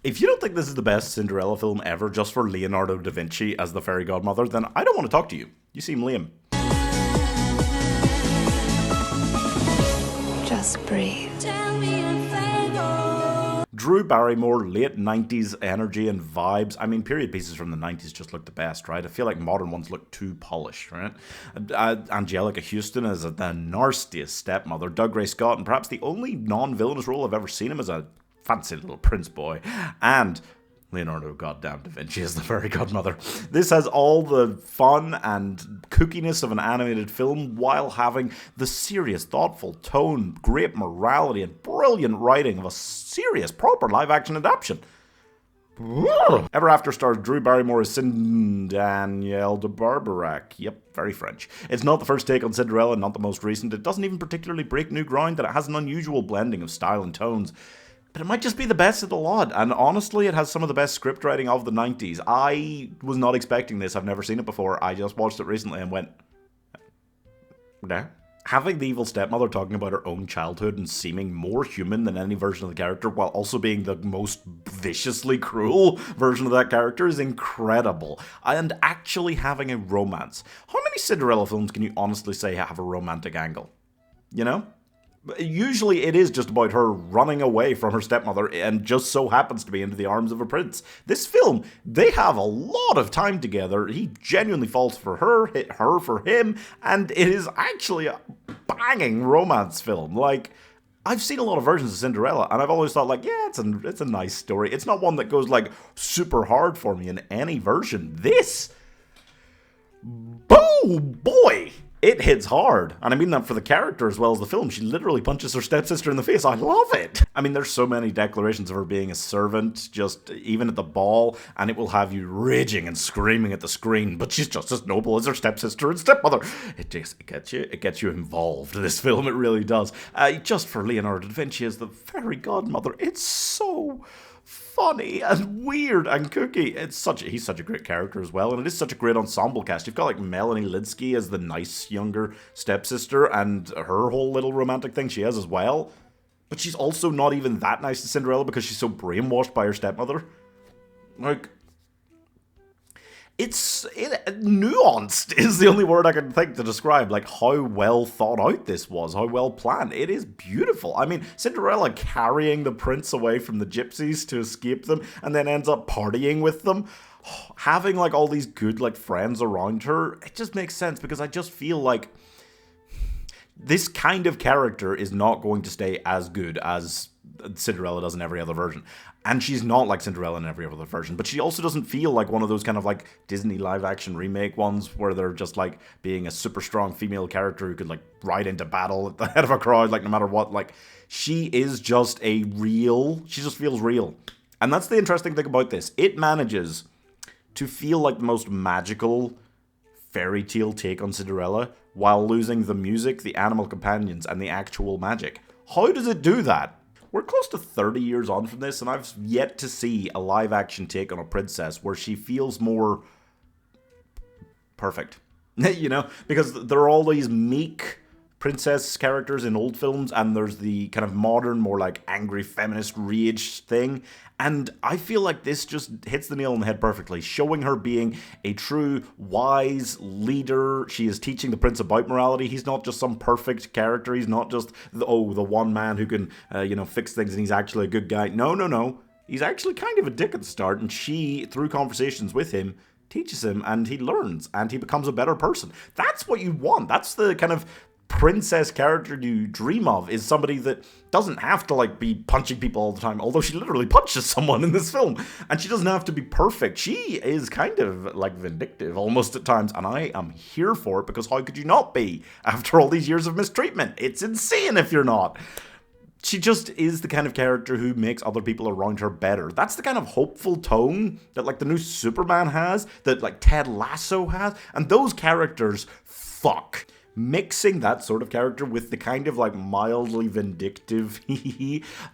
If you don't think this is the best Cinderella film ever just for Leonardo Da Vinci as the fairy godmother, then I don't want to talk to you. You seem lame. Just breathe. Drew Barrymore, late 90s energy and vibes. I mean, period pieces from the 90s just look the best, right? I feel like modern ones look too polished, right? Angelica Huston as the nastiest stepmother. Dougray Scott, and perhaps the only non-villainous role I've ever seen him as a fancy little prince boy. And Leonardo goddamn Da Vinci is the fairy godmother. This has all the fun and kookiness of an animated film while having the serious, thoughtful tone, great morality, and brilliant writing of a serious, proper live-action adaptation. Everafter stars Drew Barrymore as Danielle de Barbarac. Yep, very French. It's not the first take on Cinderella, not the most recent. It doesn't even particularly break new ground, and it has an unusual blending of style and tones. But it might just be the best of the lot, and honestly, it has some of the best script writing of the 90s. I was not expecting this, I've never seen it before, I just watched it recently and went, nah. Having the evil stepmother talking about her own childhood and seeming more human than any version of the character, while also being the most viciously cruel version of that character, is incredible. And actually having a romance. How many Cinderella films can you honestly say have a romantic angle? You know? Usually it is just about her running away from her stepmother and just so happens to be into the arms of a prince. This film, they have a lot of time together. He genuinely falls for her for him, and it is actually a banging romance film. Like, I've seen a lot of versions of Cinderella, and I've always thought, like, yeah, it's a nice story. It's not one that goes, like, super hard for me in any version. This, oh boy! It hits hard, and I mean that for the character as well as the film. She literally punches her stepsister in the face. I love it! I mean, there's so many declarations of her being a servant, just even at the ball, and it will have you raging and screaming at the screen, but she's just as noble as her stepsister and stepmother. It gets you involved, this film, it really does. Just for Leonardo Da Vinci as the fairy godmother, it's so funny and weird and kooky. He's such a great character as well, and it is such a great ensemble cast. You've got like Melanie Linsky as the nice younger stepsister, and her whole little romantic thing she has as well. But she's also not even that nice to Cinderella because she's so brainwashed by her stepmother. Like, nuanced is the only word I can think to describe, like, how well thought out this was, how well planned. It is beautiful. I mean, Cinderella carrying the prince away from the gypsies to escape them and then ends up partying with them. Having, like, all these good, like, friends around her, it just makes sense because I just feel like this kind of character is not going to stay as good as Cinderella does in every other version. And she's not like Cinderella in every other version, but she also doesn't feel like one of those kind of like Disney live action remake ones where they're just like being a super strong female character who could like ride into battle at the head of a crowd, like no matter what. Like, she is just she just feels real. And that's the interesting thing about this. It manages to feel like the most magical fairy tale take on Cinderella while losing the music, the animal companions, and the actual magic. How does it do that? We're close to 30 years on from this, and I've yet to see a live-action take on a princess where she feels more perfect. You know? Because there are all these meek princess characters in old films, and there's the kind of modern, more like angry feminist rage thing. And I feel like this just hits the nail on the head perfectly, showing her being a true, wise leader. She is teaching the prince about morality. He's not just some perfect character. He's not just, the one man who can, fix things and he's actually a good guy. No. He's actually kind of a dick at the start, and she, through conversations with him, teaches him, and he learns, and he becomes a better person. That's what you want. That's the kind of princess character you dream of, is somebody that doesn't have to like be punching people all the time, although she literally punches someone in this film, and she doesn't have to be perfect. She is kind of like vindictive almost at times, and I am here for it because how could you not be after all these years of mistreatment? It's insane if you're not. She just is the kind of character who makes other people around her better. That's the kind of hopeful tone that like the new Superman has, that like Ted Lasso has, and those characters fuck. Mixing that sort of character with the kind of like mildly vindictive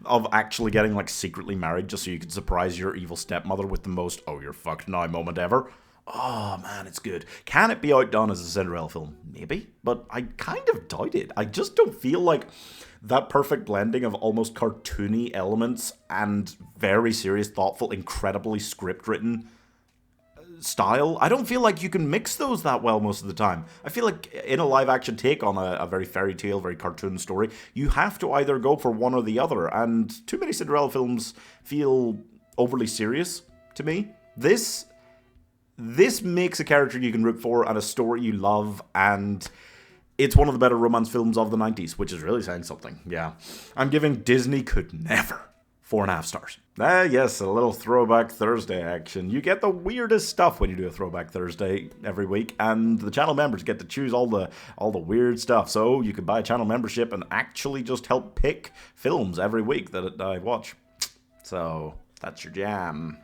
of actually getting like secretly married just so you can surprise your evil stepmother with the most oh you're fucked now moment ever. Oh man, it's good. Can it be outdone as a Cinderella film? Maybe, but I kind of doubt it. I just don't feel like that perfect blending of almost cartoony elements and very serious, thoughtful, incredibly script-written style, I don't feel like you can mix those that well most of the time. I feel like in a live-action take on a very fairy tale, very cartoon story, you have to either go for one or the other, and too many Cinderella films feel overly serious to me. This makes a character you can root for and a story you love, and it's one of the better romance films of the 90s, which is really saying something. Yeah. I'm giving Disney Could Never 4.5 stars. Yes, a little Throwback Thursday action. You get the weirdest stuff when you do a Throwback Thursday every week, and the channel members get to choose all the weird stuff. So you can buy a channel membership and actually just help pick films every week that I watch. So that's your jam.